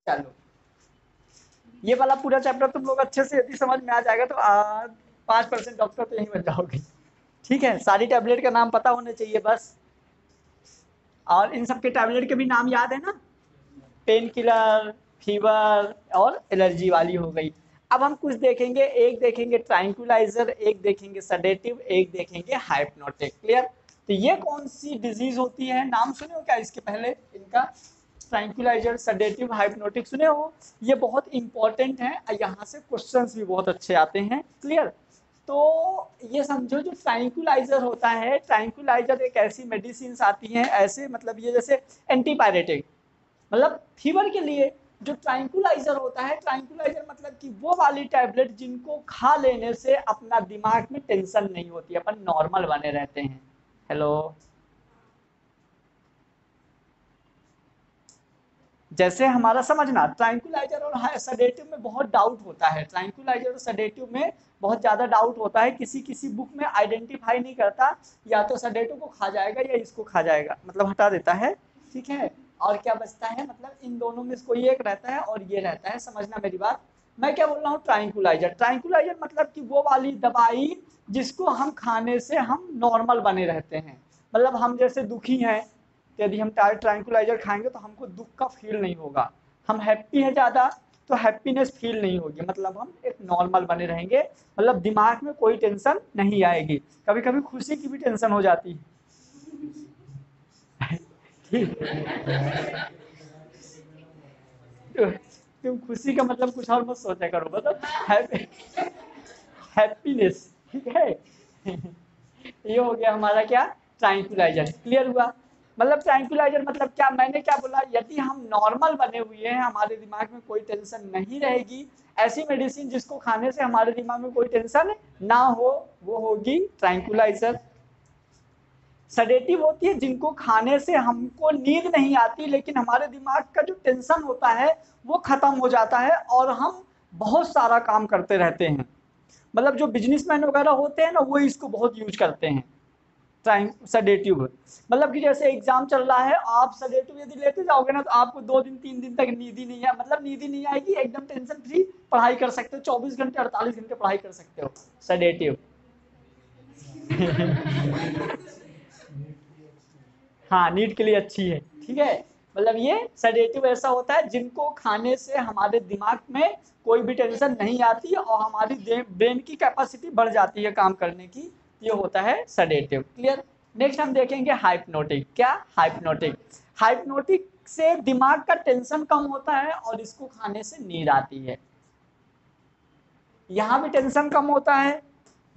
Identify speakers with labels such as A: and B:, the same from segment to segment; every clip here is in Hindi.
A: चलो ये वाला पूरा चैप्टर तुम लोग अच्छे से यदि समझ में आ जाएगा तो 5% डॉक्टर तो यहीं बन जाओगे। ठीक है, सारी टैबलेट का नाम पता होने चाहिए बस। और इन सब के टैबलेट के भी नाम याद है ना, पेन किलर, फीवर और एलर्जी वाली हो गई। अब हम कुछ देखेंगे, एक देखेंगे ट्रैंक्विलाइजर, एक देखेंगे सेडेटिव, एक देखेंगे हाइप्नोटिक। क्लियर? तो ये कौन सी डिजीज होती है, नाम सुने हो क्या इसके पहले इनका? ट्रैंक्विलाइजर, सेडेटिव, हाइप्नोटिक सुने हो? ये बहुत इंपॉर्टेंट है, यहाँ से क्वेश्चंस भी बहुत अच्छे आते हैं। क्लियर? तो ये समझो जो ट्रैंक्विलाइजर होता है, ट्रैंक्विलाइजर एक ऐसी मेडिसिन आती हैं, ऐसे मतलब ये जैसे एंटीपायरेटिक, मतलब फीवर के लिए जो ट्रैंक्विलाइजर होता है, ट्रैंक्विलाइजर मतलब कि वो वाली टैबलेट जिनको खा लेने से अपना दिमाग में टेंशन नहीं होती, अपन नॉर्मल बने रहते हैं। हेलो, जैसे हमारा समझना, ट्रैंक्विलाइजर और सेडेटिव में बहुत डाउट होता है, ट्रैंक्विलाइजर और सेडेटिव में बहुत ज्यादा डाउट होता है, किसी किसी बुक में आइडेंटिफाई नहीं करता, या तो सेडेटिव को खा जाएगा या इसको खा जाएगा, मतलब हटा देता है। ठीक है, और क्या बचता है, मतलब इन दोनों में कोई एक रहता है और ये रहता है, समझना मेरी बात। मैं क्या बोल रहा हूँ, ट्रैंक्विलाइजर, ट्रैंक्विलाइजर मतलब कि वो वाली दवाई जिसको हम खाने से हम नॉर्मल बने रहते हैं, मतलब हम जैसे दुखी हैं, यदि हम ट्रैंक्विलाइजर खाएंगे तो हमको दुख का फील नहीं होगा, हम हैप्पी है ज़्यादा तो हैप्पीनेस फील नहीं होगी, मतलब हम एक नॉर्मल बने रहेंगे, मतलब दिमाग में कोई टेंशन नहीं आएगी। कभी कभी खुशी की भी टेंशन हो जाती है। ठीक, तुम खुशी का मतलब कुछ और मत सोचा करो, मतलब हैप्पीनेस। ठीक है, ये हो गया हमारा क्या, ट्रैंक्विलाइजर। क्लियर हुआ? मतलब ट्रैंक्विलाइजर मतलब क्या, मैंने क्या बोला, यदि हम नॉर्मल बने हुए हैं, हमारे दिमाग में कोई टेंशन नहीं रहेगी, ऐसी मेडिसिन जिसको खाने से हमारे दिमाग में कोई टेंशन ना हो, वो होगी ट्रैंक्विलाइजर। सेडेटिव होती है जिनको खाने से हमको नींद नहीं आती, लेकिन हमारे दिमाग का जो टेंशन होता है वो खत्म हो जाता है और हम बहुत सारा काम करते रहते हैं, मतलब जो बिजनेसमैन वगैरह होते हैं ना, वो इसको बहुत यूज करते हैं सेडेटिव। मतलब कि जैसे एग्जाम चल रहा है, आप सेडेटिव यदि लेते जाओगे ना तो आपको 2 दिन 3 दिन तक नींद ही नहीं है, मतलब नींद ही नहीं आएगी, एकदम टेंशन फ्री पढ़ाई कर सकते हो, 24 घंटे 48 घंटे पढ़ाई कर सकते हो सेडेटिव। हाँ, नीट के लिए अच्छी है। ठीक है, मतलब ये सेडेटिव ऐसा होता है जिनको खाने से हमारे दिमाग में कोई भी टेंशन नहीं आती और हमारी ब्रेन की कैपेसिटी बढ़ जाती है काम करने की, ये होता है सेडेटिव। क्लियर? नेक्स्ट हम देखेंगे हाइप्नोटिक। क्या? हाइप्नोटिक। हाइप्नोटिक से दिमाग का टेंशन कम होता है और इसको खाने से नींद आती है। यहाँ भी टेंशन कम होता है,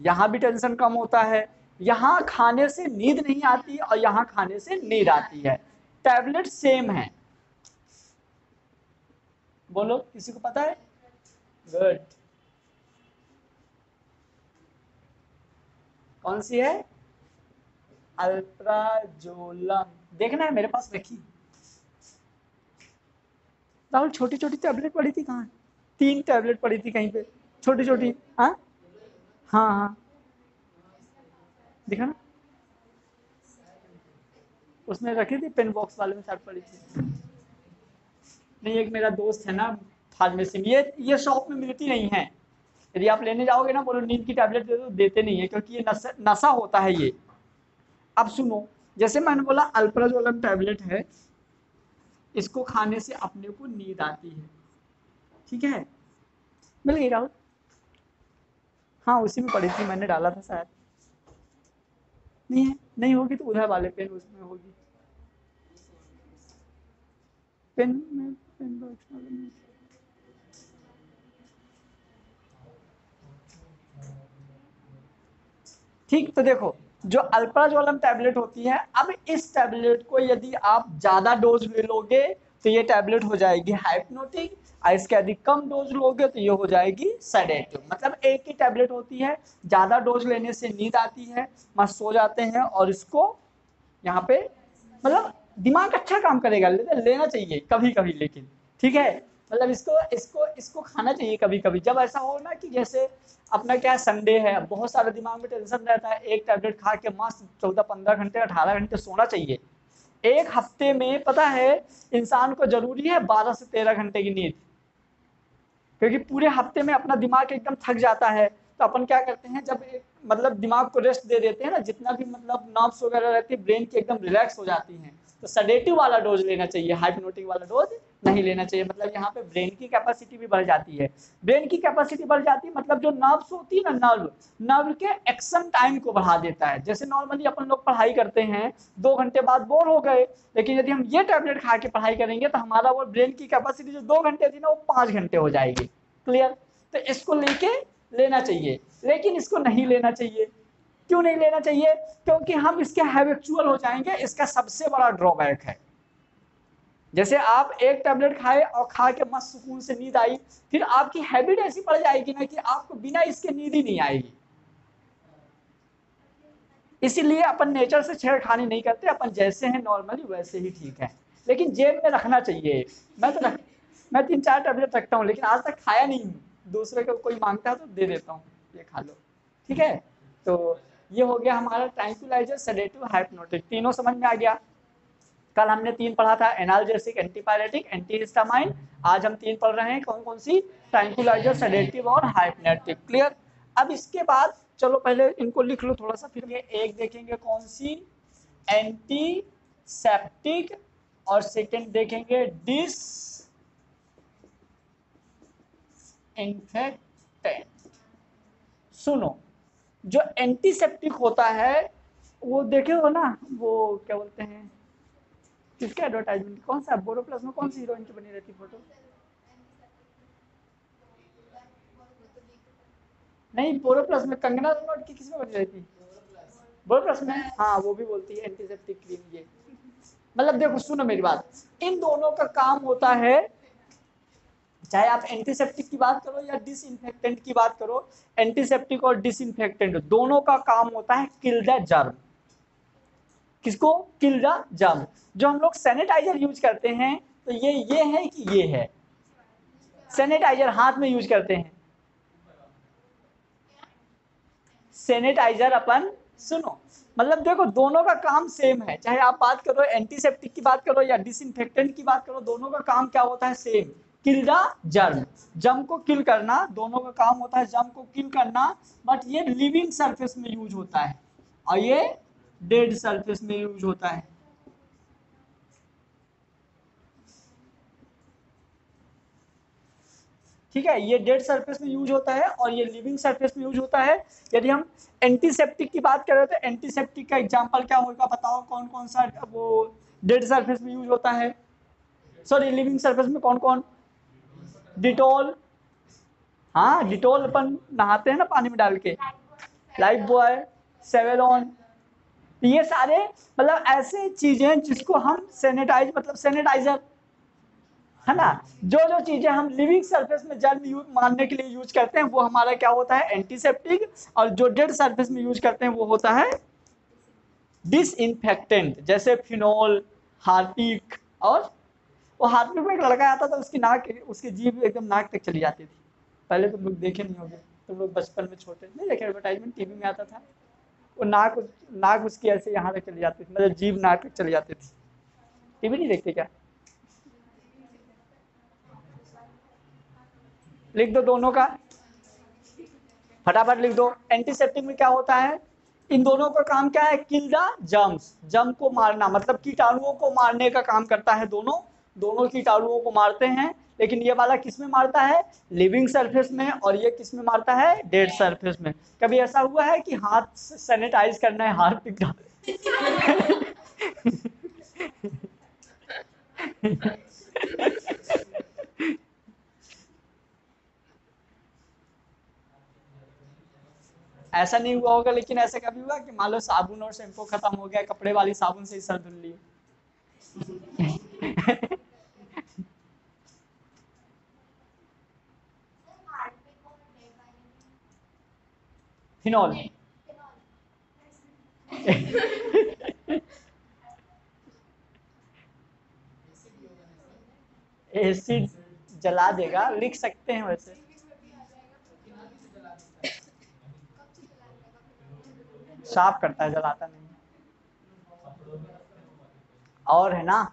A: यहाँ भी टेंशन कम होता है, यहाँ खाने से नींद नहीं आती और यहाँ खाने से नींद आती है। टैबलेट सेम है। बोलो, किसी को पता है? गुड। कौन सी है? अल्प्राजोलम। देखना है, मेरे पास रखी। राहुल, छोटी छोटी टैबलेट पड़ी थी कहाँ? 3 टैबलेट पड़ी थी कहीं पे, छोटी छोटी। हाँ हाँ हाँ, दिखा ना, उसमें रखी थी, पेन बॉक्स वाले में शायद पड़ी थी। नहीं, एक मेरा दोस्त है ना फार्मेसी में, ये शॉप में मिलती नहीं है, यदि आप लेने जाओगे ना, बोलो नींद की टैबलेट दे दो, देते नहीं है, क्योंकि ये नशा नशा होता है ये। अब सुनो, जैसे मैंने बोला अल्प्राजोलम टैबलेट है, इसको खाने से अपने को नींद आती है। ठीक है, मिल गई राहुल? हाँ, उसी में पड़ी थी, मैंने डाला था शायद। नहीं है, नहीं होगी तो उधर वाले पेन उसमें होगी, पेन में, पेन बॉक्स वाले में। ठीक, तो देखो, जो अल्प्राजोलम टैबलेट होती है, अब इस टैबलेट को यदि आप ज्यादा डोज ले लोगे तो ये टैबलेट हो जाएगी हाइप्नोटिक, और इसके अधिक कम डोज लोगे तो ये हो जाएगी सेडेटिव। मतलब एक ही टैबलेट होती है, ज्यादा डोज लेने से नींद आती है, मस्त सो जाते हैं, और इसको यहाँ पे मतलब दिमाग अच्छा काम करेगा, लेना चाहिए कभी कभी, लेकिन ठीक है, मतलब इसको इसको इसको खाना चाहिए कभी कभी, जब ऐसा हो ना कि जैसे अपना क्या संडे है, बहुत सारा दिमाग में टेंशन रहता है, एक टैबलेट खा के मस्त 14 15 घंटे 18 घंटे सोना चाहिए, एक हफ्ते में पता है इंसान को जरूरी है 12 से 13 घंटे की नींद, क्योंकि पूरे हफ्ते में अपना दिमाग एकदम थक जाता है। तो अपन क्या करते हैं, जब मतलब दिमाग को रेस्ट दे देते हैं ना, जितना भी मतलब नर्व्स वगैरह रहती है ब्रेन की एकदम रिलैक्स हो जाती हैं, तो सडेटिव वाला डोज लेना चाहिए, हाइप्नोटिक वाला डोज नहीं लेना चाहिए। मतलब यहाँ पे ब्रेन की कैपेसिटी भी बढ़ जाती है। ब्रेन की कैपेसिटी बढ़ जाती है मतलब जो नर्व्स होती है ना, नर्व के एक्शन टाइम को बढ़ा देता है। जैसे नॉर्मली अपन लोग पढ़ाई करते हैं, 2 घंटे बाद बोर हो गए, लेकिन यदि हम ये टैबलेट खा के पढ़ाई करेंगे तो हमारा वो ब्रेन की कैपेसिटी जो 2 घंटे थी ना, वो 5 घंटे हो जाएगी। क्लियर? तो इसको लेके लेना चाहिए, लेकिन इसको नहीं लेना चाहिए। क्यों नहीं लेना चाहिए? क्योंकि हम इसके हैबिचुअल हो जाएंगे, इसका सबसे बड़ा ड्रॉबैक है। जैसे आप एक टैबलेट खाए और खा के मस्त सुकून से नींद आई, फिर आपकी हैबिट ऐसी पड़ जाएगी ना कि आपको बिना इसके नींद ही नहीं आएगी। इसीलिए अपन नेचर से छेड़खानी नहीं करते, अपन जैसे हैं नॉर्मली वैसे ही ठीक है। लेकिन जेब में रखना चाहिए। मैं 3-4 टैबलेट रखता हूँ, लेकिन आज तक खाया नहीं हूँ। दूसरे को कोई मांगता है तो दे देता हूँ, ये खा लो, ठीक है। तो ये हो गया हमारा ट्रैंक्विलाइजर, सेडेटिव, हाइप्नोटिक, तीनों समझ में आ गया। कल हमने 3 पढ़ा था, एनाल्जेसिक, एंटीपायरेटिक, एंटीहिस्टामाइन। आज हम 3 पढ़ रहे हैं, कौन कौन सी? ट्रैंक्विलाइजर, सेडेटिव और हाइप्नोटिक। क्लियर? अब इसके बाद चलो पहले इनको लिख लो थोड़ा सा, फिर ये एक देखेंगे कौन सी, एंटीसेप्टिक, और सेकंड देखेंगे डिस इन्फेक्टेंट। सुनो, जो एंटीसेप्टिक होता है वो देखे हो ना, वो क्या बोलते हैं, किसका एडवर्टाइजमेंट, कौन सा बोरोप्लस में कौन सी हीरोइन की बनी रहती फोटो? नहीं, बोरोप्लस में कंगना रनौत की किस में बनी रहती? बोरोप्लस में, हाँ वो भी बोलती है एंटीसेप्टिक क्रीम। ये मतलब देखो, सुनो मेरी बात, इन दोनों का काम होता है, चाहे आप एंटीसेप्टिक की बात करो या डिसइंफेक्टेंट की बात करो, एंटीसेप्टिक और डिसइंफेक्टेंट दोनों का काम होता है किल द जर्म। किसको? Kill the germ. जो हम लोग सैनिटाइजर यूज करते हैं, तो ये है कि ये है सैनिटाइजर हाथ में यूज करते हैं। सैनिटाइजर अपन, सुनो मतलब देखो दोनों का काम सेम है, चाहे आप बात करो एंटीसेप्टिक की बात करो या डिसइंफेक्टेंट की बात करो, दोनों का काम क्या होता है? Same, kill the germ. Germ को किल करना, दोनों का काम होता है जर्म को किल करना। बट ये लिविंग सरफेस में यूज होता है और ये डेड सरफेस में यूज होता है। ठीक है, ये डेड सरफेस में यूज होता है और ये लिविंग सरफेस में यूज होता है। यदि हम एंटीसेप्टिक की बात करें तो एंटीसेप्टिक का एग्जांपल क्या होगा, बताओ कौन कौन सा वो डेड सरफेस में यूज होता है, सॉरी लिविंग सरफेस में कौन कौन? डिटोल, हाँ डिटोल अपन नहाते हैं ना पानी में डाल के, लाइफ बॉय, सेवेलॉन, ये सारे मतलब ऐसे चीजें जिसको हम सैनिटाइज मतलब सैनिटाइजर, है ना। जो जो चीजें हम लिविंग सरफेस में जर्म मारने के लिए यूज करते हैं वो हमारा क्या होता है? एंटीसेप्टिक। और जो डेड सरफेस में यूज करते हैं वो होता है डिसइंफेक्टेंट, जैसे फिनोल, हार्पिक। और वो हार्पिक में एक लड़का आता था, उसकी नाक, उसकी जीभ एकदम नाक तक चली जाती थी। पहले तुम लोग देखे नहीं होगे, तुम लोग बचपन में छोटे नहीं देखे, एडवर्टाइजमेंट टीवी में आता था, वो नाक नाक उसकी ऐसे यहाँ तक चली जाती थी, मतलब जीभ नाक तक चली जाती थी। टीवी नहीं देखते क्या? लिख दो दोनों का, फटाफट लिख दो। एंटीसेप्टिक में क्या होता है? इन दोनों का काम क्या है? किल द जर्म्स, जर्म को मारना, मतलब कीटाणुओं को मारने का काम करता है। दोनों दोनों कीटाणुओं को मारते हैं। लेकिन ये वाला किस में मारता है? लिविंग सरफेस में। और ये किस में मारता है? डेड सरफेस में। कभी ऐसा हुआ है कि हाथ सैनिटाइज करना है, हाथ पिघला ऐसा नहीं हुआ होगा, लेकिन ऐसा कभी हुआ कि मान लो साबुन और शैम्पू खत्म हो गया, कपड़े वाली साबुन से ही सर धुल लिए फिनॉल एसिड जला देगा, लिख सकते हैं वैसे। साफ करता है, जलाता नहीं। और है ना,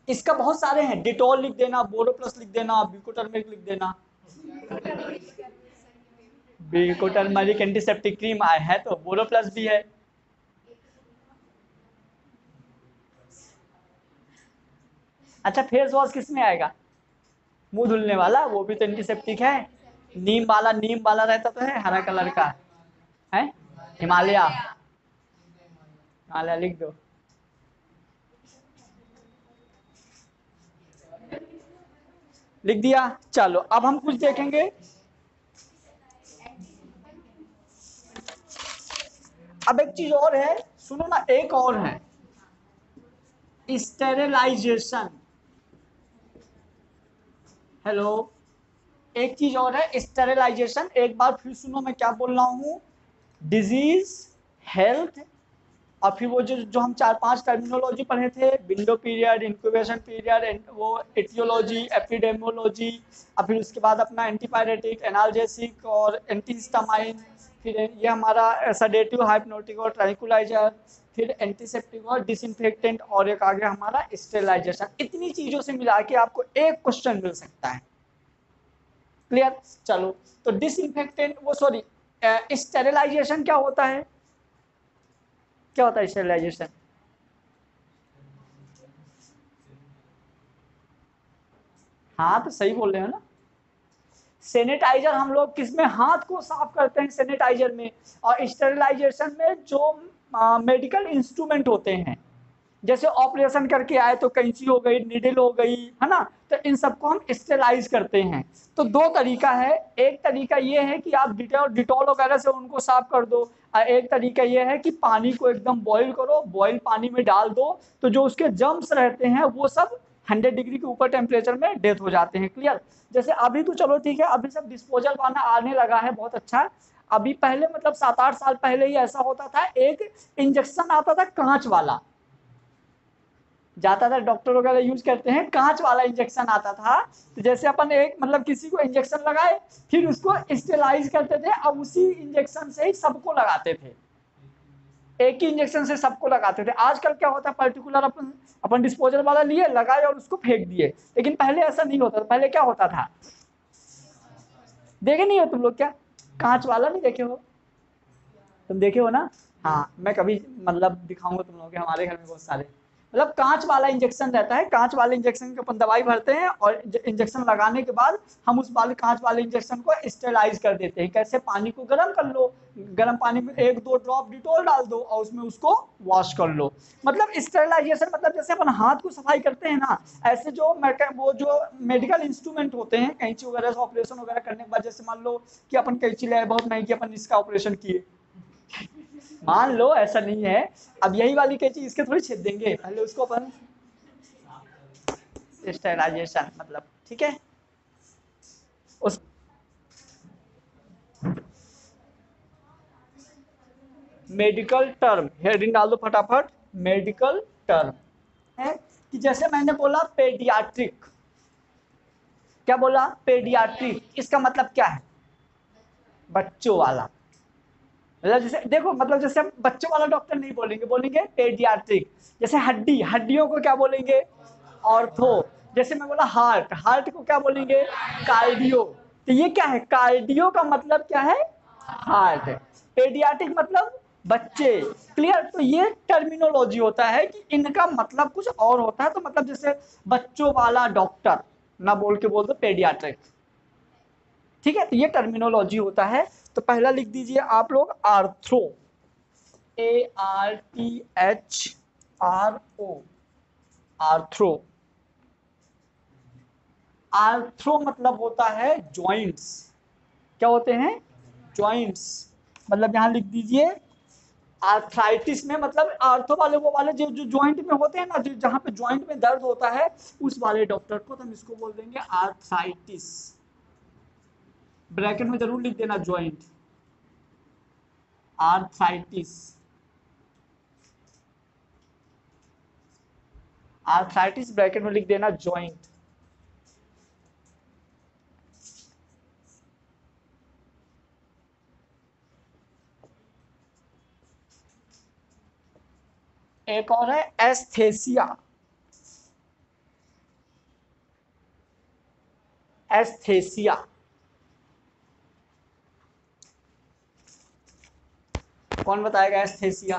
A: इसका बहुत सारे हैं, डिटॉल लिख देना, बोरो प्लस लिख देना, बिको टर्मरिक लिख देना। बिको टर्मरिक एंटीसेप्टिक क्रीम है तो बोरो प्लस भी है। अच्छा फेस वॉश किस में आएगा? मुंह धुलने वाला, वो भी तो एंटीसेप्टिक है। नीम वाला, नीम वाला रहता तो है हरा कलर का है, हिमालय। हिमालय लिख दो। लिख दिया। चलो अब हम कुछ देखेंगे। अब एक चीज और है, सुनो ना, एक और है, स्टेरिलाइजेशन। हेलो, एक चीज और है, स्टेरिलाइजेशन। एक बार फिर सुनो मैं क्या बोल रहा हूँ। डिजीज, हेल्थ, और फिर वो जो हम 4-5 टर्मिनोलॉजी पढ़े थे, विंडो पीरियड, इंक्यूबेशन पीरियड, वो एटियोलॉजी, एपिडेमोलॉजी, और फिर उसके बाद अपना एंटीपायरेटिक, एनाल्जेसिक और एंटीहिस्टामाइन, फिर ये हमारा सेडेटिव, हाइप्नोटिक और ट्रैंक्विलाइजर, फिर एंटीसेप्टिक और डिसइंफेक्टेंट, और एक आ गया हमारा स्टेरिलाइजेशन। इतनी चीजों से मिला के आपको एक क्वेश्चन मिल सकता है। क्लियर? चलो, तो डिसइंफेक्टेंट, वो सॉरी, स्टेरिलाइजेशन क्या होता है? क्या होता है स्टेरिलाइजेशन? हाँ तो सही बोल रहे हो ना। सैनिटाइजर हम लोग किस में हाथ को साफ करते हैं, सैनिटाइजर में। और स्टेरिलाइजेशन में जो मेडिकल इंस्ट्रूमेंट होते हैं, जैसे ऑपरेशन करके आए तो कैंची हो गई, नीडल हो गई, है ना, तो इन सबको हम स्टेलाइज करते हैं। तो दो तरीका है, एक तरीका ये है कि आप डिटॉल वगैरह से उनको साफ कर दो, और एक तरीका ये है कि पानी को एकदम बॉईल करो, बॉईल पानी में डाल दो, तो जो उसके जर्म्स रहते हैं वो सब 100 डिग्री के ऊपर टेम्परेचर में डेथ हो जाते हैं। क्लियर? जैसे अभी तो चलो ठीक है, अभी सब डिस्पोजल वाला आने लगा है, बहुत अच्छा। अभी पहले मतलब 7-8 साल पहले ही ऐसा होता था, एक इंजेक्शन आता था कांच वाला, जाता था, डॉक्टर वगैरह यूज करते हैं, कांच वाला इंजेक्शन आता था। तो जैसे अपन एक मतलब किसी को इंजेक्शन लगाए, फिर उसको स्टेलाइज करते थे, अब उसी इंजेक्शन से ही सबको लगाते थे, एक ही इंजेक्शन से सबको लगाते थे। आजकल क्या होता है, पर्टिकुलर अपन अपन डिस्पोजल वाला लिए, लगाए और उसको फेंक दिए। लेकिन पहले ऐसा नहीं होता था। पहले क्या होता था, देखे नहीं हो तुम लोग क्या? कांच वाला नहीं देखे हो? तुम देखे हो ना? हाँ, मैं कभी मतलब दिखाऊंगा तुम लोगों के, हमारे घर में बहुत सारे मतलब कांच वाला इंजेक्शन रहता है। कांच वाले इंजेक्शन के अपन दवाई भरते हैं, और इंजेक्शन लगाने के बाद हम उस वाले कांच वाले इंजेक्शन को स्टेलाइज कर देते हैं। कैसे? पानी को गर्म कर लो, गर्म पानी में 1-2 ड्रॉप डिटॉल डाल दो, और उसमें उसको वॉश कर लो। मतलब स्टेरिलाइजेशन मतलब जैसे अपन हाथ को सफाई करते हैं ना, ऐसे जो वो जो मेडिकल इंस्ट्रूमेंट होते हैं, कैंची वगैरह से ऑपरेशन वगैरह करने के बाद, जैसे मान लो कि अपन कैंची लाए बहुत महंगी, अपन इसका ऑपरेशन किए, मान लो ऐसा नहीं है, अब यही वाली कैंची इसके थोड़ी छेद देंगे, पहले उसको अपन स्टेरिलाइजेशन मतलब, ठीक है। उस मेडिकल टर्म, हेडिंग डाल दो फटाफट, मेडिकल टर्म है कि जैसे मैंने बोला पेडियाट्रिक, क्या बोला? पेडियाट्रिक, इसका मतलब क्या है? बच्चों वाला। मतलब जैसे देखो, मतलब जैसे हम बच्चों वाला डॉक्टर नहीं बोलेंगे, बोलेंगे पेडियाट्रिक। जैसे हड्डियों को क्या बोलेंगे? ऑर्थो। जैसे मैं बोला हार्ट, हार्ट को क्या बोलेंगे? कार्डियो। तो ये क्या है? कार्डियो का मतलब क्या है? हार्ट। पेडियाट्रिक मतलब बच्चे। क्लियर? तो ये टर्मिनोलॉजी होता है कि इनका मतलब कुछ और होता है। तो मतलब जैसे बच्चों वाला डॉक्टर ना बोल के बोल दो पेडियाट्रिक, ठीक है। तो ये टर्मिनोलॉजी होता है। तो पहला लिख दीजिए आप लोग, आर्थ्रो, ARTHRO, आर्थ्रो। आर्थ्रो मतलब होता है जॉइंट्स। क्या होते हैं? जॉइंट्स। मतलब यहां लिख दीजिए आर्थराइटिस में, मतलब आर्थो वाले वो वाले जो जो जॉइंट में होते हैं ना, जो जहां पे जॉइंट में दर्द होता है, उस वाले डॉक्टर को तो हम इसको बोल देंगे आर्थराइटिस। ब्रैकेट में जरूर लिख देना जॉइंट, आर्थराइटिस। आर्थराइटिस ब्रैकेट में लिख देना जॉइंट। एक और है एस्थेसिया। एस्थेसिया कौन बताएगा? एस्थेसिया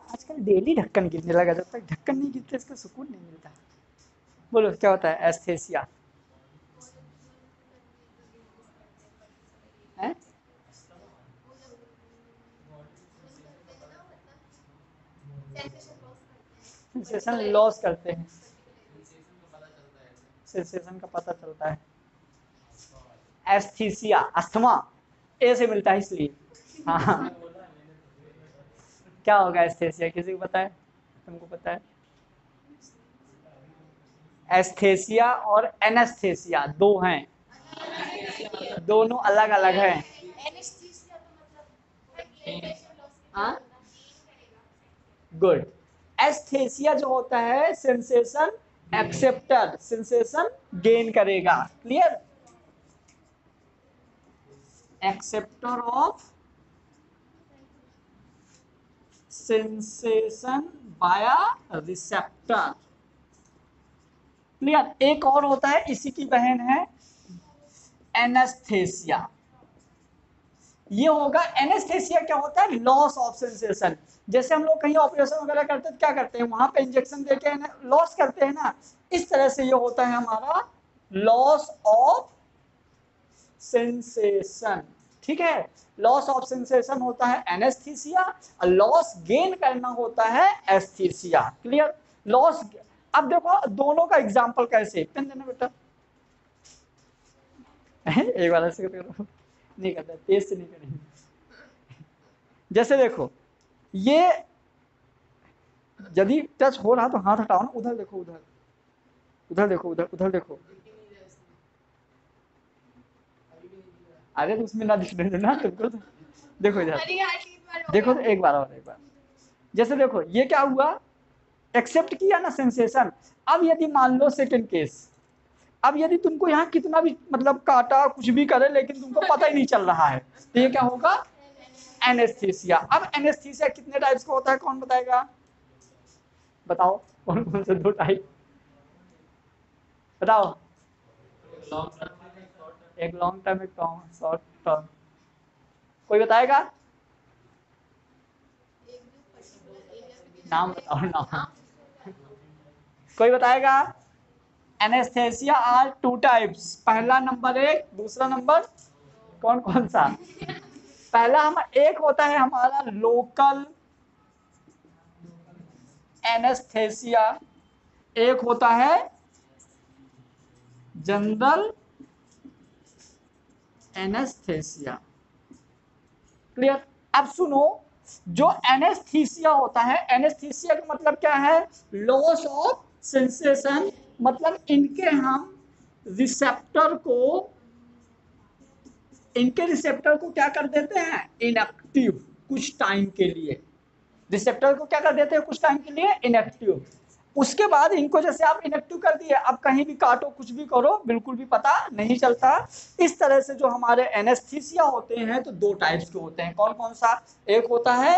A: आजकल डेली ढक्कन गिरने लगा, जब तक ढक्कन नहीं गिरते इसका सुकून नहीं मिलता। बोलो क्या होता है एस्थेसिया? है सेंसेशन लॉस करते हैं, सेंसेशन का पता चलता है। एस्थीसिया अस्थमा ए से मिलता है इसलिए। हाँ क्या होगा एस्थेसिया, किसी को पता है? तुमको पता है? एस्थेसिया और एनेस्थेसिया दो हैं, दोनों अलग अलग हैं। गुड। एस्थेसिया जो होता है सेंसेशन एक्सेप्टर, सेंसेशन गेन करेगा। क्लियर? एक्सेप्टर ऑफ सेंसेशन बाया रिसेप्टर। क्लियर? एक और होता है, इसी की बहन है एनेस्थेसिया। ये होगा एनेस्थेसिया। क्या होता है? Loss of sensation. जैसे हम लोग कहीं ऑपरेशन वगैरह करते हैं तो क्या करते हैं, वहां पे इंजेक्शन देके लॉस करते हैं ना, इस तरह से ये होता है हमारा लॉस ऑफ सेंसेशन। ठीक है? लॉस ऑफ सेंसेशन होता है एनेस्थीसिया और लॉस गेन करना होता है एस्थीसिया। क्लियर? लॉस। अब देखो दोनों का एग्जांपल कैसे, पेन देना बेटा। एक बार ऐसे करो, नहीं करता, तेज से नहीं करेंगे। जैसे देखो ये यदि टच हो रहा तो हाथ हटाओ ना, उधर देखो, उधर उधर देखो, उधर उधर देखो। अरे तो उसमें ना दिखने देना तुमको तो। देखो इधर देखो तो एक बार और, एक बार। जैसे देखो ये क्या हुआ, एक्सेप्ट किया ना सेंसेशन। अब यदि मान लो सेकंड केस, अब यदि तुमको यहाँ कितना भी मतलब काटा कुछ भी करे लेकिन तुमको पता ही नहीं चल रहा है, तो ये क्या होगा? एनेस्थीसिया। अब एनेस्थीसिया कितने टाइप्स का होता है, कौन बताएगा? बताओ कौन कौन से दो टाइप बताओ? एक लॉन्ग टर्म, एक शॉर्ट टर्म। कोई बताएगा? नाम बताओ, नाम कोई बताएगा? Anaesthesia are two types. पहला नंबर एक, दूसरा नंबर कौन कौन सा? पहला हम एक होता है हमारा लोकल एनेस्थेसिया, एक होता है जनरल एनेस्थेसिया। क्लियर? अब सुनो, जो एनेस्थीसिया होता है, एनेस्थीसिया का मतलब क्या है? Loss of sensation. मतलब इनके हम रिसेप्टर को, इनके रिसेप्टर को क्या कर देते हैं? इनएक्टिव, कुछ टाइम के लिए। रिसेप्टर को क्या कर देते हैं? कुछ टाइम के लिए इनएक्टिव। उसके बाद इनको जैसे आप इनएक्टिव कर दिए, अब कहीं भी काटो कुछ भी करो बिल्कुल भी पता नहीं चलता। इस तरह से जो हमारे एनेस्थीसिया होते हैं तो दो टाइप्स के होते हैं। कौन कौन सा? एक होता है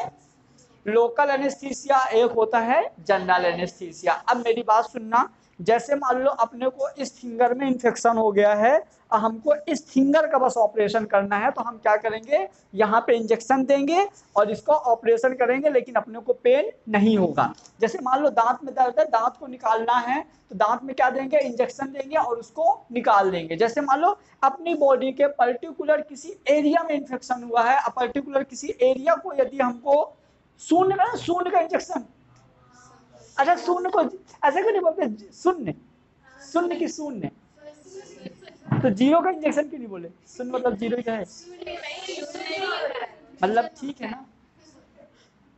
A: लोकल एनेस्थीसिया, एक होता है जनरल एनेस्थीसिया। अब मेरी बात सुनना, जैसे मान लो अपने को इस फिंगर में इन्फेक्शन हो गया है और हमको इस फिंगर का बस ऑपरेशन करना है, तो हम क्या करेंगे? यहाँ पे इंजेक्शन देंगे और इसको ऑपरेशन करेंगे, लेकिन अपने को पेन नहीं होगा। जैसे मान लो दांत में दर्द है, दांत को निकालना है, तो दांत में क्या देंगे? इंजेक्शन देंगे और उसको निकाल देंगे। जैसे मान लो अपनी बॉडी के पर्टिकुलर किसी एरिया में इन्फेक्शन हुआ है, पर्टिकुलर किसी एरिया को यदि हमको शून्य में, शून्य का इंजेक्शन, अच्छा शून्य को ऐसे क्यों नहीं बोलते? शून्य, शून्य की शून्य, तो जीरो का इंजेक्शन क्यों नहीं बोले? शून्य मतलब जीरो का है, मतलब ठीक है ना।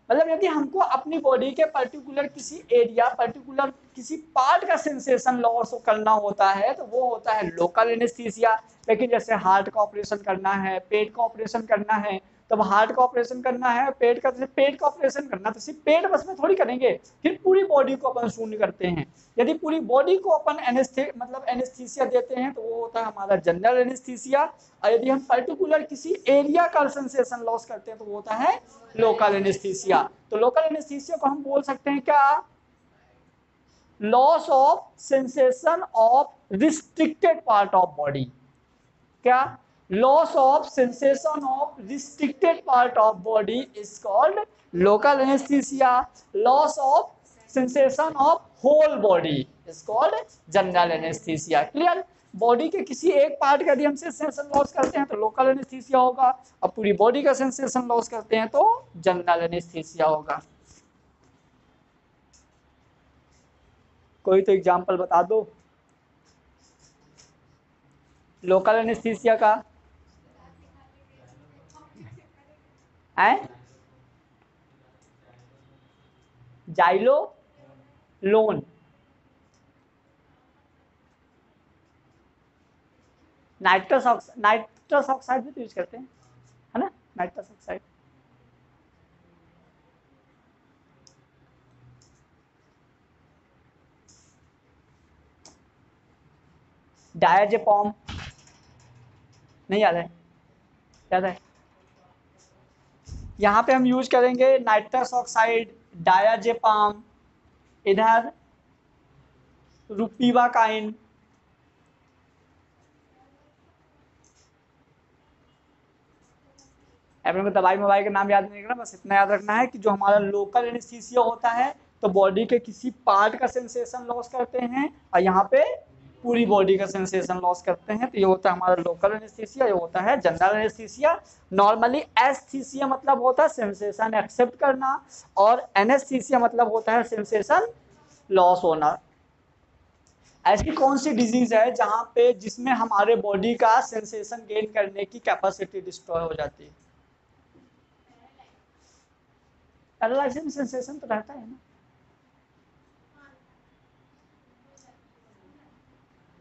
A: मतलब यदि हमको अपनी बॉडी के पर्टिकुलर किसी एरिया, पर्टिकुलर किसी पार्ट का सेंसेशन लॉस करना होता है तो वो होता है लोकल एनेस्थीसिया। लेकिन जैसे हार्ट का ऑपरेशन करना है, पेट का ऑपरेशन करना है, तब हार्ट का ऑपरेशन करना है, पेट का, तो पेट का ऑपरेशन करना तो सिर्फ पेट बस में थोड़ी करेंगे, फिर पूरी बॉडी को अपन शून्य करते हैं। यदि पूरी बॉडी को अपन एनेस्थीसिया देते हैं तो वो होता है हमारा जनरल एनेस्थीसिया, और यदि हम पर्टिकुलर किसी एरिया का सेंसेशन लॉस करते हैं तो वो होता है लोकल एनेस्थीसिया। तो लोकल एनेस्थीसिया को हम बोल सकते हैं क्या, loss of sensation of restricted part of body. क्या, loss of sensation of restricted part of body is called local anaesthesia. Loss of sensation of whole body is called general anaesthesia. Clear? Body के किसी एक पार्ट का यदि हम सेंसेशन लॉस करते हैं तो लोकल एनेस्थीसिया होगा, और पूरी बॉडी का सेंसेशन लॉस करते हैं तो जनरल एनेस्थीसिया होगा। कोई तो एग्जांपल बता दो लोकल एनेस्थीसिया का। है जाइलो लोन, नाइट्रस ऑक्साइड भी तो यूज करते हैं, है ना, नाइट्रस ऑक्साइड। डायजेपॉम नहीं याद है? याद है? यहाँ पे हम यूज करेंगे नाइट्रस ऑक्साइड, डायजेपॉम, इधर रुपीवाकाइन। अपने को दवाई मवाई का नाम याद नहीं करना, बस इतना याद रखना है कि जो हमारा लोकल एनेस्थीसिया होता है तो बॉडी के किसी पार्ट का सेंसेशन लॉस करते हैं, और यहाँ पे पूरी बॉडी का सेंसेशन लॉस करते हैं, तो ये होता है हमारा लोकल एनेस्थीसिया, ये होता है जनरल एनेस्थीसिया। नॉर्मली एस्थीसिया मतलब होता है सेंसेशन एक्सेप्ट करना, और एनेस्थीसिया मतलब होता है सेंसेशन लॉस होना। ऐसी कौन सी डिजीज है जहाँ पे जिसमें हमारे बॉडी का सेंसेशन गेन करने की कैपेसिटी डिस्ट्रॉय हो जाती है? पैरालाइसिस में सेंसेशन तो रहता है ना।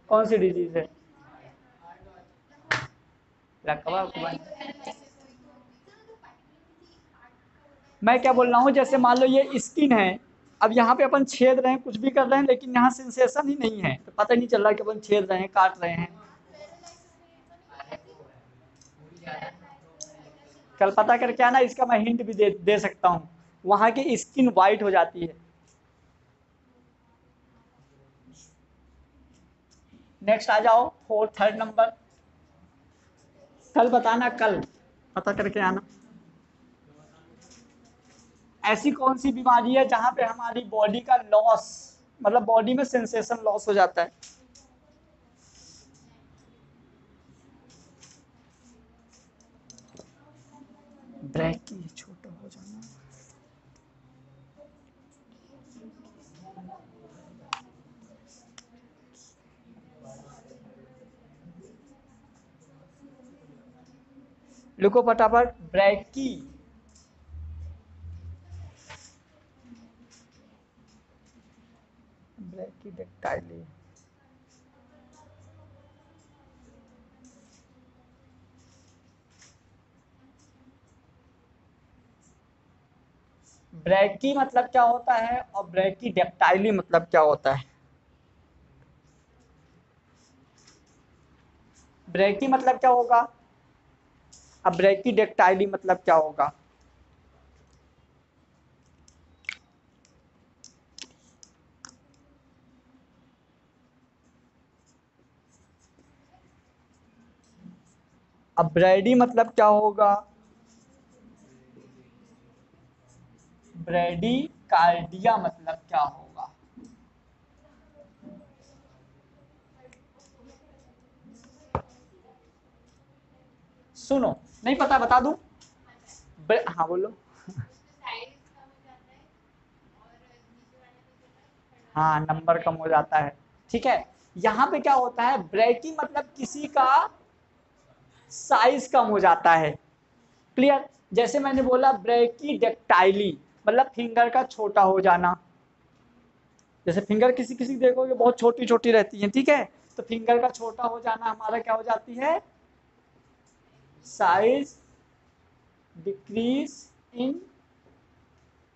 A: कौन सी डिजीज है? मैं क्या बोल रहा हूँ, जैसे मान लो ये स्किन है, अब यहाँ पे अपन छेद रहे हैं, कुछ भी कर रहे हैं, लेकिन यहाँ सेंसेशन ही नहीं है, तो पता नहीं चल रहा कि अपन छेद रहे हैं, काट रहे हैं। कल पता करके आना, इसका मैं हिंट भी दे सकता हूँ। वहां की स्किन वाइट हो जाती है। नेक्स्ट आ जाओ, थर्ड नंबर। कल बताना, कल पता करके आना। ऐसी कौन सी बीमारी है जहां पे हमारी बॉडी का लॉस, मतलब बॉडी में सेंसेशन लॉस हो जाता है? ब्रैकी, छोटा हो जाना। लिखो फटाफट, ब्रैकी। ब्रैकीडेक्टाइली। ब्रैकी मतलब क्या होता है और ब्रैकीडेक्टाइली मतलब क्या होता है? ब्रैकी मतलब क्या होगा, अब ब्रैकीडेक्टाइली मतलब क्या होगा? अब ब्रैडी मतलब क्या होगा? ब्रैडी कार्डिया मतलब क्या होगा? सुनो, नहीं पता, बता दूं? हाँ बोलो। हाँ, नंबर कम हो जाता है, ठीक है। यहाँ पे क्या होता है, ब्रैकी मतलब किसी का साइज कम हो जाता है। क्लियर? जैसे मैंने बोला ब्रैकीडेक्टाइली मतलब फिंगर का छोटा हो जाना। जैसे फिंगर किसी किसी देखोगे बहुत छोटी छोटी रहती है, ठीक है, तो फिंगर का छोटा हो जाना हमारा क्या हो जाती है, size decrease in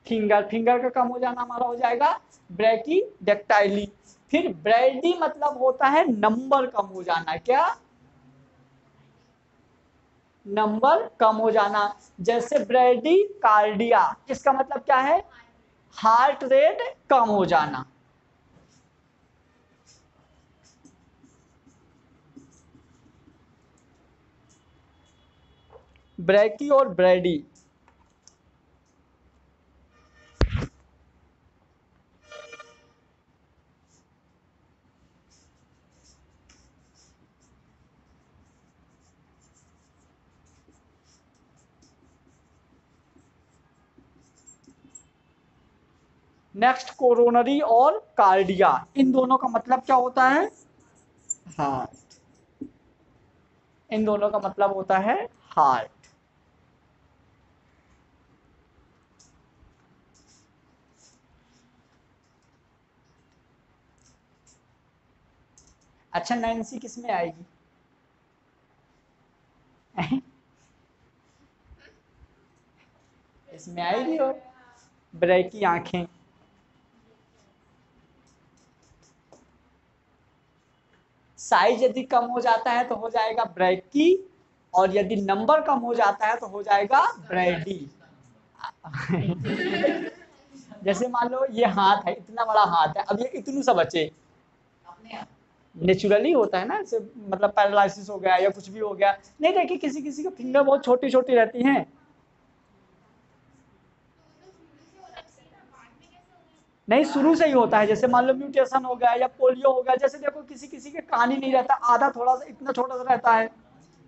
A: finger, finger का कम हो जाना हमारा हो जाएगा ब्रैकीडेक्टाइली। फिर ब्रैडी मतलब होता है नंबर कम हो जाना, क्या? नंबर कम हो जाना। जैसे ब्रैडी कार्डिया, इसका मतलब क्या है? हार्ट रेट कम हो जाना। ब्रैकी और ब्रैडी, नेक्स्ट कोरोनरी और कार्डिया, इन दोनों का मतलब क्या होता है? हार्ट। इन दोनों का मतलब होता है हार्ट। अच्छा, नैन्सी किस में आएगी? इसमें आएगी। और ब्रैकी आंखें, साइज यदि कम हो जाता है तो हो जाएगा ब्रैकी, और यदि नंबर कम हो जाता है तो हो जाएगा ब्रैडी। जैसे मान लो ये हाथ है, इतना बड़ा हाथ है, अब ये इतनू सा बचे, नेचुरली होता है ना, जैसे मतलब पैरालिसिस हो गया या कुछ भी हो गया। नहीं, देखिए किसी किसी की फिंगर बहुत छोटी छोटी रहती हैं। नहीं, शुरू से ही होता है। जैसे मान लो म्यूटेशन हो गया या पोलियो हो गया, जैसे देखो किसी किसी के कान ही नहीं रहता, आधा थोड़ा सा इतना छोटा सा रहता है,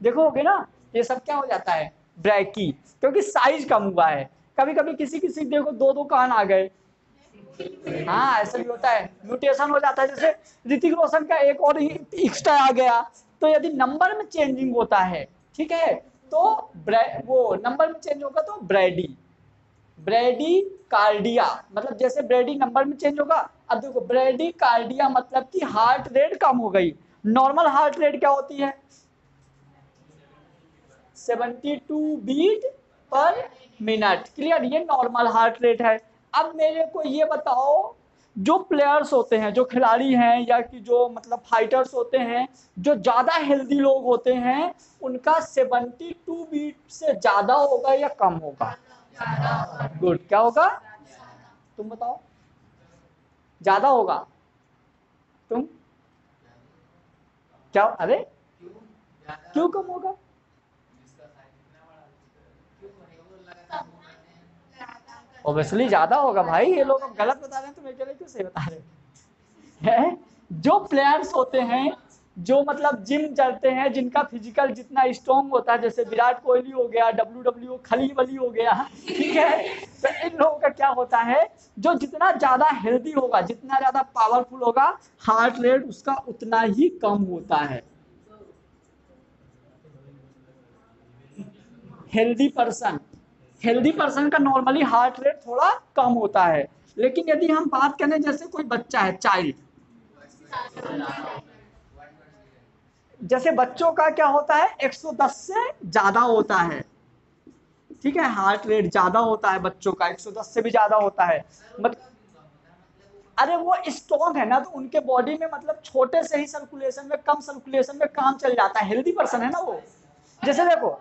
A: देखोगे ना, ये सब क्या हो जाता है? ब्रैकी, क्योंकि साइज कम हुआ है। कभी कभी किसी किसी देखो दो दो कान आ गए। हाँ, ऐसा भी होता है, म्यूटेशन हो जाता है। जैसे ऋतिक रोशन का एक और एक्स्ट्रा आ गया, तो यदि नंबर में चेंजिंग होता है, ठीक है, तो वो नंबर में चेंज होगा तो ब्रैडी, ब्रैडी कार्डिया, मतलब जैसे ब्रैडी नंबर में चेंज होगा। अब देखो ब्रैडी कार्डिया मतलब कि हार्ट रेट कम हो गई। नॉर्मल हार्ट रेट क्या होती है? 72 बीट पर मिनट। क्लियर, ये नॉर्मल हार्ट रेट है। अब मेरे को ये बताओ, जो प्लेयर्स होते हैं, जो खिलाड़ी हैं, या कि जो मतलब फाइटर्स होते हैं, जो ज्यादा हेल्दी लोग होते हैं, उनका 72 बीट से ज्यादा होगा या कम होगा? गुड, क्या होगा? तुम बताओ। ज्यादा होगा। तुम क्या? अरे क्यों कम होगा? ऑब्वियसली ज्यादा होगा भाई, ये लोग अब गलत बता रहे हैं, तुम मेरे लिए क्यों सही बता रहे हैं? जो प्लेयर्स होते हैं, जो मतलब जिम करते हैं, जिनका फिजिकल जितना स्ट्रॉन्ग होता है, जैसे विराट कोहली हो गया, डब्ल्यू खली वली हो गया, ठीक है, तो इन लोगों का क्या होता है, जो जितना ज्यादा हेल्दी होगा, जितना ज्यादा पावरफुल होगा, हार्ट रेट उसका उतना ही कम होता है। हेल्दी पर्सन, हेल्दी पर्सन का नॉर्मली हार्ट रेट थोड़ा कम होता है। लेकिन यदि हम बात करें, जैसे कोई बच्चा है, चाइल्ड, जैसे बच्चों का क्या होता है, 110 से ज्यादा होता है, ठीक है, हार्ट रेट ज्यादा होता है बच्चों का, 110 से भी ज्यादा होता है। मतलब अरे वो स्ट्रॉन्ग है ना, तो उनके बॉडी में मतलब छोटे से ही सर्कुलेशन में, कम सर्कुलेशन में काम चल जाता है, हेल्दी पर्सन है ना वो। जैसे देखो,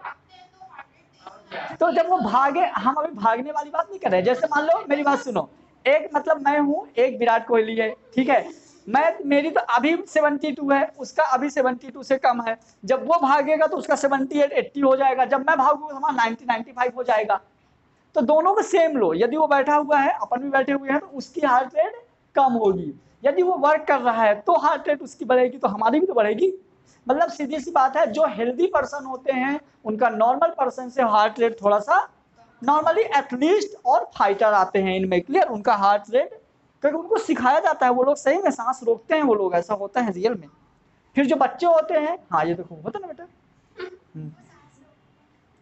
A: तो जब वो भागे, हम अभी भागने वाली बात नहीं कर रहे, जैसे मान लो मेरी बात सुनो, एक मतलब मैं हूँ, एक विराट कोहली है, ठीक है, मैं मेरी तो अभी 72 है, उसका अभी 72 से कम है। जब वो भागेगा तो उसका 78 80 हो जाएगा, जब मैं भागूंगा तो हमारा 90 95 हो जाएगा। तो दोनों को सेम लो, यदि वो बैठा हुआ है, अपन भी बैठे हुए हैं, तो उसकी हार्ट रेट कम होगी। यदि वो वर्क कर रहा है तो हार्ट रेट उसकी बढ़ेगी, तो हमारी भी तो बढ़ेगी। मतलब सीधी सी बात है, जो हेल्दी पर्सन होते हैं उनका नॉर्मल पर्सन से हार्ट रेट थोड़ा सा नॉर्मली, एथलीट और फाइटर आते हैं इनमें, क्लियर, उनका हार्ट रेट, क्योंकि उनको सिखाया जाता है, वो लोग सही में सांस रोकते हैं, वो लोग, ऐसा होता है रियल में। फिर जो बच्चे होते हैं, हाँ ये देखो होता ना बेटा,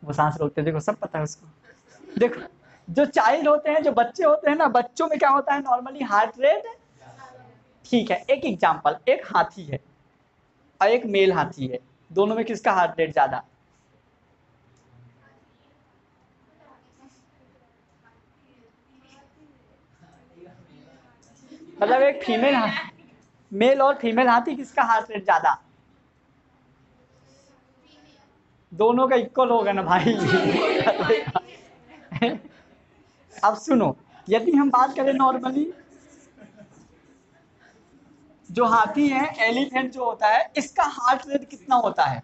A: वो सांस रोकते हैं, देखो सब पता है उसको। देखो, जो चाइल्ड होते हैं, जो बच्चे होते हैं ना, बच्चों में क्या होता है नॉर्मली, हार्ट रेट, ठीक है, एक एग्जांपल, एक हाथी है और एक मेल हाथी है, दोनों में किसका हार्ट रेट ज्यादा? मतलब एक फीमेल मेल और फीमेल हाथी, किसका हार्ट रेट ज्यादा? दोनों का इक्वल होगा ना भाई। अब सुनो, यदि हम बात करें नॉर्मली, जो हाथी है, एलिफेंट जो होता है, इसका हार्ट रेट कितना होता है?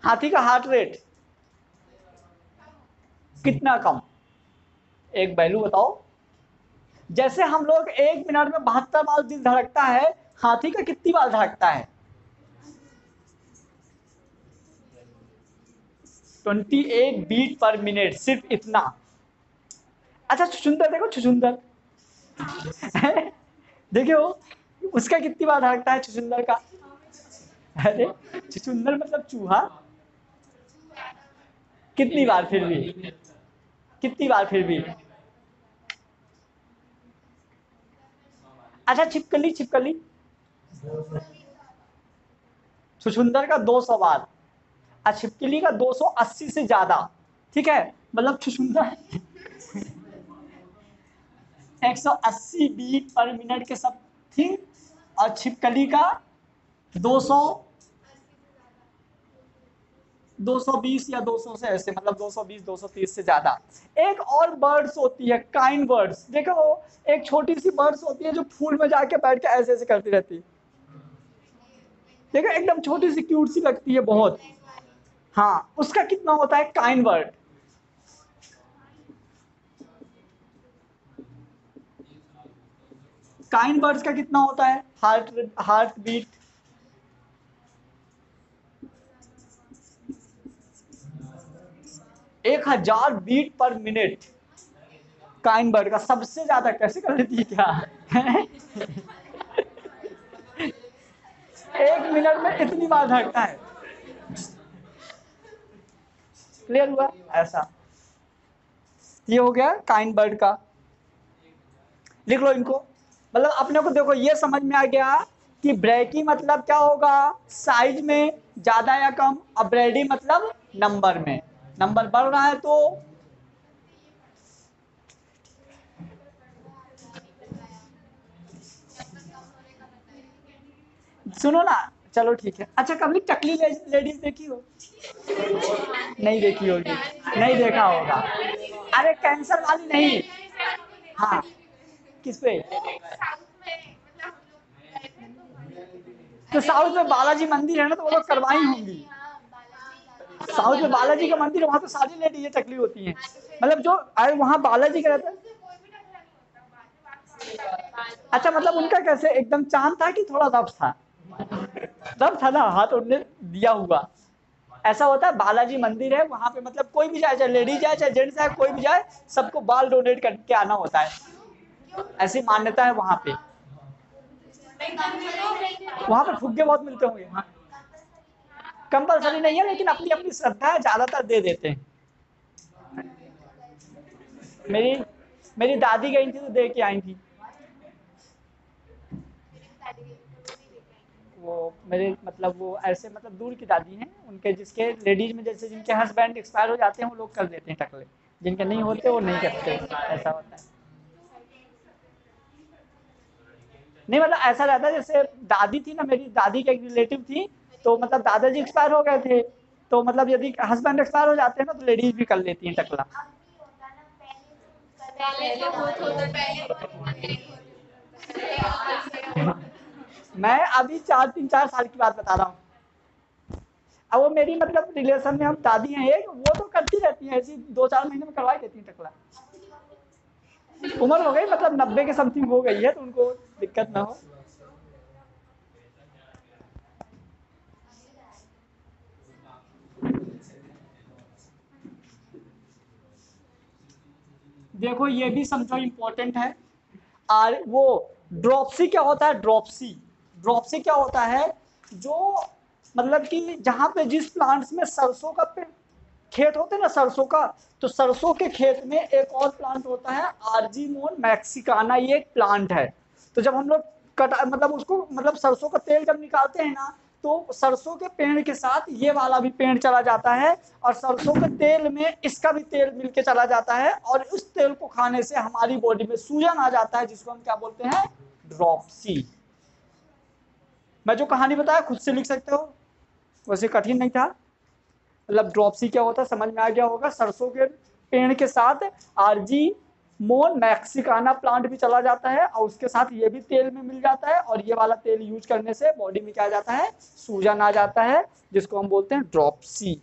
A: हाथी का हार्ट रेट कितना कम? एक वैल्यू बताओ। जैसे हम लोग 1 मिनट में 72 बार दिल धड़कता है, हाथी का कितनी बार धड़कता है? 28 बीट पर मिनट, सिर्फ इतना। अच्छा छुछुंदर देखो, छुछुंदर देखियो, उसका कितनी बार धड़कता है छुछुंदर का? अरे छुछुंदर मतलब चूहा, कितनी बार फिर भी? कितनी बार फिर भी? अच्छा छिपकली, छिपकली छुछुंदर का 200 बार और छिपकली का 280 से ज्यादा। ठीक है, मतलब छुछुंदर 180 बीट पर मिनट के सब थी, और छिपकली का 200 220 या 200 से ऐसे, मतलब 220 230 से ज्यादा। एक और बर्ड्स होती है, काइंड बर्ड्स, देखो एक छोटी सी बर्ड्स होती है जो फूल में जाके बैठ के ऐसे ऐसे करती रहती है, देखो एकदम छोटी सी क्यूट सी लगती है बहुत। हाँ, उसका कितना होता है काइंड बर्ड? काइंड बर्ड्स का कितना होता है heart beat? 1000 beat per minute kind bird का, सबसे ज्यादा। कैसे कर लेती है क्या? 1 मिनट में इतनी बार धड़कता है। क्लियर हुआ? ऐसा ये हो गया काइंड बर्ड का। लिख लो इनको। मतलब अपने को देखो ये समझ में आ गया कि ब्रैकी मतलब क्या होगा, साइज में ज्यादा या कम, और ब्रेडी मतलब नंबर में, नंबर बढ़ रहा है तो। सुनो ना, चलो ठीक है। अच्छा कभी टकली लेडीज देखी हो? नहीं देखी होगी, नहीं देखा होगा। अरे कैंसर वाली नहीं। हाँ, किस पे? तो साउथ में बालाजी मंदिर है ना, तो वो लोग करवाई होंगी। साउथ में बालाजी का मंदिर है, वहां तो सारी लेडीज टकली होती हैं। मतलब जो वहां बालाजी का रहता है। अच्छा मतलब उनका कैसे, एकदम चांद था कि थोड़ा रफ था? रफ था ना, हाथ उन्होंने दिया हुआ। ऐसा होता है, बालाजी मंदिर है वहां पे, मतलब कोई भी जाए, चाहे लेडीज जाए चाहे जेंट्स जाए, कोई भी जाए, सबको बाल डोनेट करके आना होता है। ऐसी मान्यता है वहां पे। वहां पे फुग्गे बहुत मिलते होंगे। हाँ, कंपलसरी नहीं है, लेकिन अपनी अपनी श्रद्धा है, ज्यादातर दे देते हैं। मेरी मेरी दादी गई थी तो दे के आई थी। वो मेरे मतलब वो ऐसे, मतलब दूर की दादी हैं, उनके जिसके लेडीज में जैसे जिनके हस्बैंड एक्सपायर हो जाते हैं वो लोग कर देते हैं टकले, जिनके नहीं होते वो नहीं करते। ऐसा होता है। नहीं मतलब ऐसा रहता है, जैसे दादी थी ना, मेरी दादी के एक रिलेटिव थी, तो मतलब दादाजी एक्सपायर हो गए थे, तो मतलब यदि हस्बैंड एक्सपायर हो जाते हैं ना, तो लेडीज भी कर लेती हैं टकला। मैं अभी 4 3 4 साल की बात बता रहा हूँ। अब वो मेरी मतलब रिलेशन में हम दादी हैं एक, वो तो करती रहती हैं ऐसी, 2 4 महीने में करवा देती हैं टकला। उम्र हो गई, मतलब 90 के समथिंग हो गई है, तो उनको दिक्कत ना हो। देखो ये भी समझो इम्पोर्टेंट है। और वो ड्रॉपसी क्या होता है? ड्रॉपसी, ड्रॉपसी क्या होता है? जो मतलब कि जहां पे जिस प्लांट्स में सरसों का खेत होते हैं ना, सरसों का, तो सरसों के खेत में एक और प्लांट होता है, आर्जीमोन मैक्सिकाना, ये एक प्लांट है। तो जब हम लोग कटा, मतलब उसको, मतलब सरसों का तेल जब निकालते हैं ना, तो सरसों के पेड़ के साथ ये वाला भी पेड़ चला जाता है, और सरसों के तेल में इसका भी तेल मिलके चला जाता है, और उस तेल को खाने से हमारी बॉडी में सूजन आ जाता है, जिसको हम क्या बोलते हैं? ड्रॉपसी। मैं जो कहानी बताया खुद से लिख सकते हो, वैसे कठिन नहीं था। मतलब ड्रॉपसी क्या होता है समझ में आ गया होगा। सरसों के पेड़ के साथ आरजी मोन मैक्सिकाना प्लांट भी चला जाता है और उसके साथ ये भी तेल में मिल जाता है, और ये वाला तेल यूज करने से बॉडी में क्या आ जाता है, सूजन आ जाता है, जिसको हम बोलते हैं ड्रॉपसी।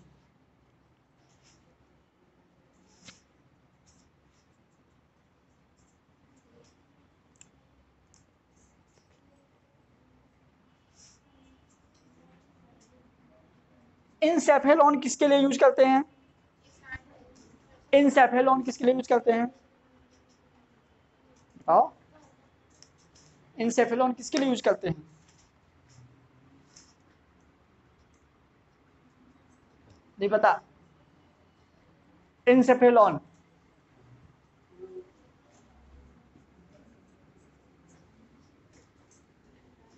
A: इनसेफेलॉन किसके लिए यूज करते हैं? इनसेफेलॉन किसके लिए यूज करते हैं? बताओ, इनसेफेलॉन किसके लिए यूज करते हैं? नहीं पता? इनसेफेलॉन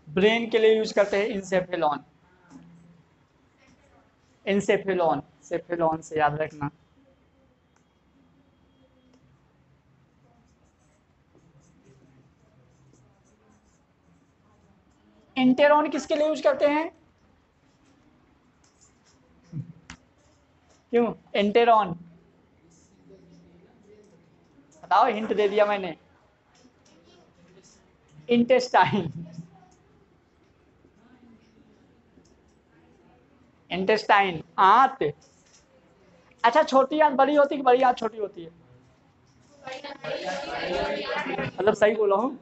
A: ब्रेन के लिए यूज करते हैं। इनसेफेलॉन, इनसेफेलॉन, सेफेलॉन से याद रखना। इंटेरॉन किसके लिए यूज करते हैं? क्यों इंटेरॉन? बताओ, हिंट दे दिया मैंने। इंटेस्टाइन, इंटेस्टाइन आंत। अच्छा, छोटी आंत बड़ी होती है कि बड़ी आंत छोटी होती है? मतलब सही बोला हूँ?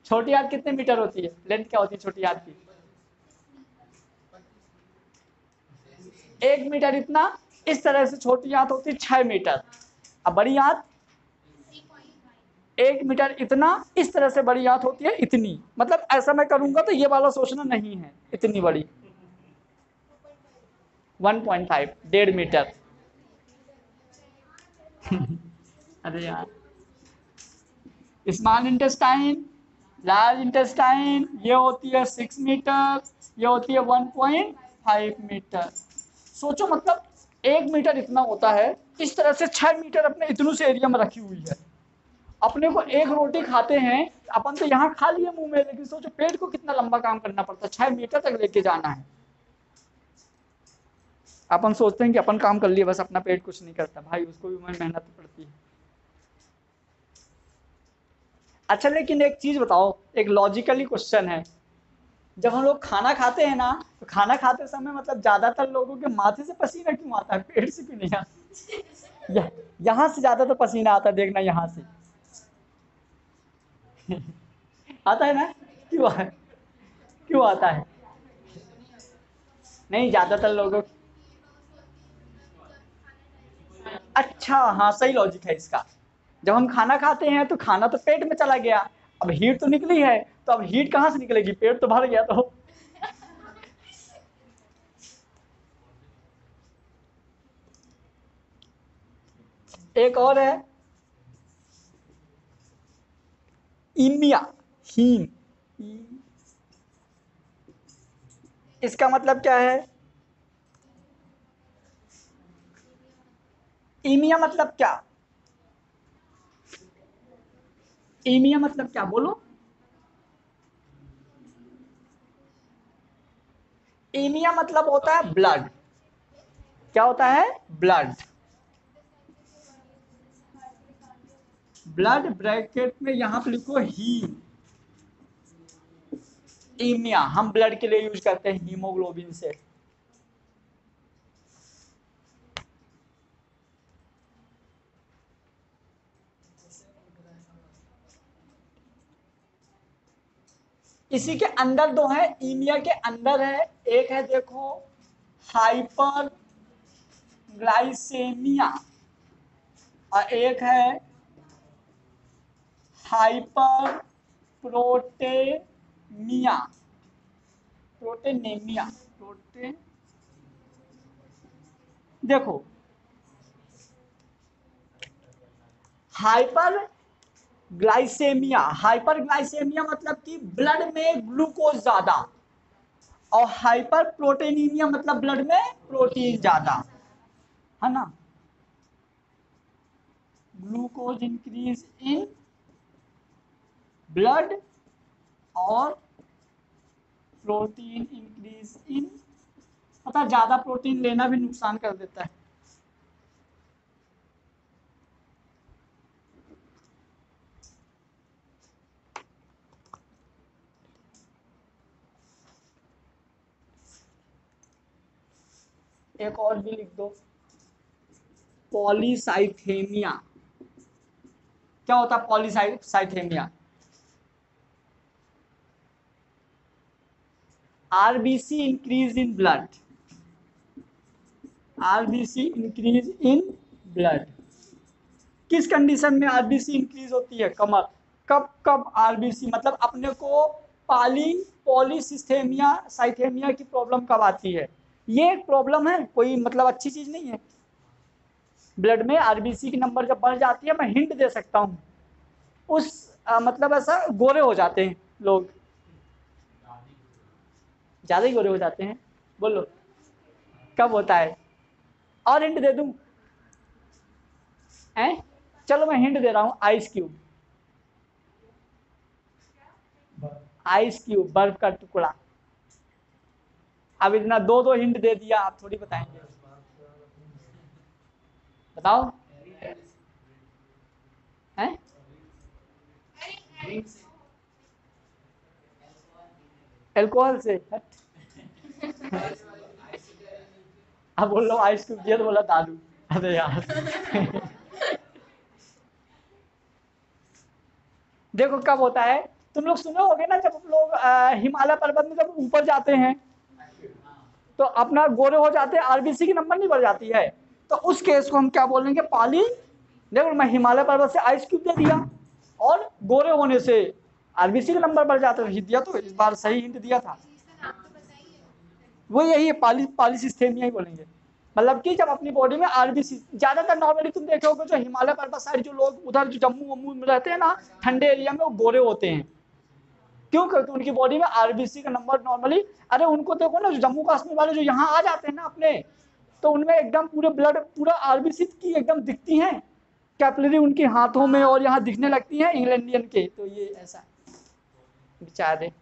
A: छोटी आंत कितने मीटर होती है? लेंथ क्या होती है छोटी आंत की? 1 मीटर इतना। इस तरह से छोटी आंत होती है 6 मीटर। अब बड़ी आंत 1 मीटर इतना, इस तरह से बड़ी आंत होती है इतनी। मतलब ऐसा मैं करूंगा तो ये वाला सोचना नहीं है, इतनी बड़ी। 1.5, 1.5 मीटर। अरे यार, स्मॉल इंटेस्टाइन, लार्ज इंटेस्टाइन ये होती है 6 मीटर, ये होती है 1.5 मीटर। सोचो, मतलब 1 मीटर इतना होता है, इस तरह से 6 मीटर अपने इतनू से एरिया में रखी हुई है। अपने को एक रोटी खाते हैं अपन तो यहाँ खा लिए मुंह में, लेकिन सोचो पेट को कितना लंबा काम करना पड़ता है, 6 मीटर तक लेके जाना है। अपन सोचते हैं कि अपन काम कर लिए बस, अपना पेट कुछ नहीं करता, भाई उसको भी मेहनत पड़ती है। अच्छा, लेकिन एक चीज बताओ, एक लॉजिकली क्वेश्चन है। जब हम लोग खाना खाते हैं ना, तो खाना खाते समय मतलब ज्यादातर लोगों के माथे से पसीना क्यों आता है, पेट से क्यों नहीं आता? यहाँ से ज्यादा तो पसीना आता है, देखना यहाँ से आता है ना? क्यों क्यों आता है? नहीं, ज्यादातर लोगों। अच्छा हाँ, सही लॉजिक है इसका। जब हम खाना खाते हैं तो खाना तो पेट में चला गया, अब हीट तो निकली है, तो अब हीट कहाँ से निकलेगी, पेट तो भर गया। तो एक और है, ईमिया, हीम। इसका मतलब क्या है? ईमिया मतलब क्या? ईमिया मतलब क्या, बोलो? ईमिया मतलब होता है ब्लड। क्या होता है? ब्लड। ब्लड ब्रैकेट में यहां पर लिखो हीम। ईमिया हम ब्लड के लिए यूज करते हैं, हीमोग्लोबिन से। इसी के अंदर दो है, ईमिया के अंदर है। एक है देखो, हाइपर ग्लाइसेमिया, और एक है हाइपर प्रोटेमिया, प्रोटेनेमिया, प्रोटे देखो, हाइपर ग्लाइसेमिया, हाइपर ग्लाइसेमिया मतलब कि ब्लड में ग्लूकोज ज्यादा, और हाइपर प्रोटीनीमिया मतलब ब्लड में प्रोटीन ज्यादा, है ना? ग्लूकोज इंक्रीज इन ब्लड और प्रोटीन इंक्रीज इन, पता ज्यादा प्रोटीन लेना भी नुकसान कर देता है। एक और भी लिख दो, पॉलीसाइथेमिया। क्या होता है polycythaemia? RBC increase in blood, RBC increase in blood. किस कंडीशन में आरबीसी इंक्रीज होती है? कमर। कब कब आरबीसी मतलब अपने को पॉलीसिस्थेमिया साइथेमिया की प्रॉब्लम कब आती है? ये एक प्रॉब्लम है, कोई मतलब अच्छी चीज नहीं है। ब्लड में आरबीसी की नंबर जब बढ़ जाती है, मैं हिंट दे सकता हूँ, उस मतलब ऐसा गोरे हो जाते हैं लोग, ज्यादा ही गोरे हो जाते हैं। बोलो कब होता है? और हिंट दे दूं? हैं? चलो मैं हिंट दे रहा हूं, आइस क्यूब। आइस क्यूब, बर्फ का टुकड़ा। अब इतना दो दो हिंट दे दिया, आप थोड़ी बताएंगे। बताओ। हैं? एल्कोहल से? अब बोल लो आइस क्यूब दिया तो बोला दारू। अरे यार। देखो कब होता है, तुम लोग सुने होगे ना, जब लोग हिमालय पर्वत में जब ऊपर जाते हैं तो अपना गोरे हो जाते हैं, आरबीसी की नंबर नहीं बढ़ जाती है, तो उस केस को हम क्या बोलेंगे? पॉली। देखो मैं हिमालय पर्वत से आइस क्यूब दे दिया और गोरे होने से आरबीसी का नंबर बढ़ जाता है, दिया तो इस बार सही हिंट दिया था। वो यही है, पॉलीसिस्थेमिया ही बोलेंगे। मतलब कि जब अपनी बॉडी में आरबीसी ज्यादातर, नॉर्मली तुम देखे होगे जो हिमालय पर्वत साइड जो लोग उधर जो जम्मू वम्मू में रहते हैं ना, ठंडे एरिया में, वो गोरे होते हैं। क्यों? क्योंकि उनकी बॉडी में आरबीसी का नंबर नॉर्मली, अरे उनको देखो ना, जो जम्मू कश्मीर वाले जो यहाँ आ जाते हैं ना अपने, तो उनमें एकदम पूरे ब्लड पूरा आरबीसी की एकदम दिखती हैं, कैपिलरी उनके हाथों में और यहाँ दिखने लगती हैं इंग्लैंडियन के। तो ये ऐसा बेचारे।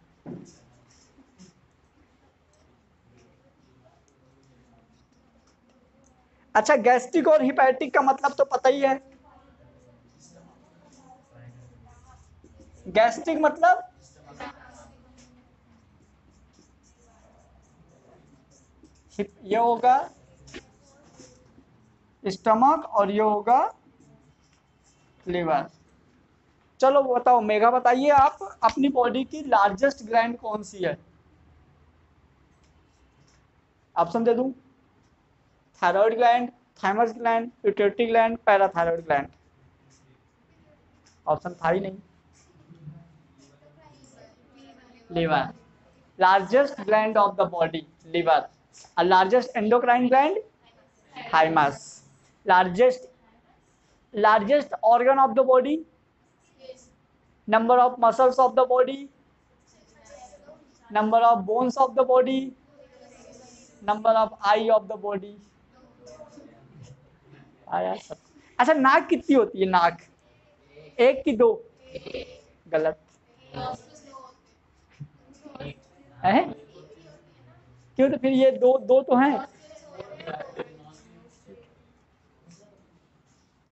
A: अच्छा, गैस्ट्रिक और हिपैटिक का मतलब तो पता ही है। गैस्ट्रिक मतलब ये होगा स्टमक और ये होगा लिवर। चलो बताओ, मेगा बताइए आप, अपनी बॉडी की लार्जेस्ट ग्लैंड कौन सी है? ऑप्शन दे दूं? Thyroid gland, thymus gland, pituitary gland, parathyroid gland. Option था ही नहीं। Liver. Largest gland of the body liver. Largest endocrine gland thymus. Largest largest organ of the body, number of muscles of the body, number of bones of the body, number of eye of the body। आया सब। अच्छा, नाक कितनी होती है? नाक एक की दो? गलत है। क्यों? तो फिर ये दो दो तो हैं।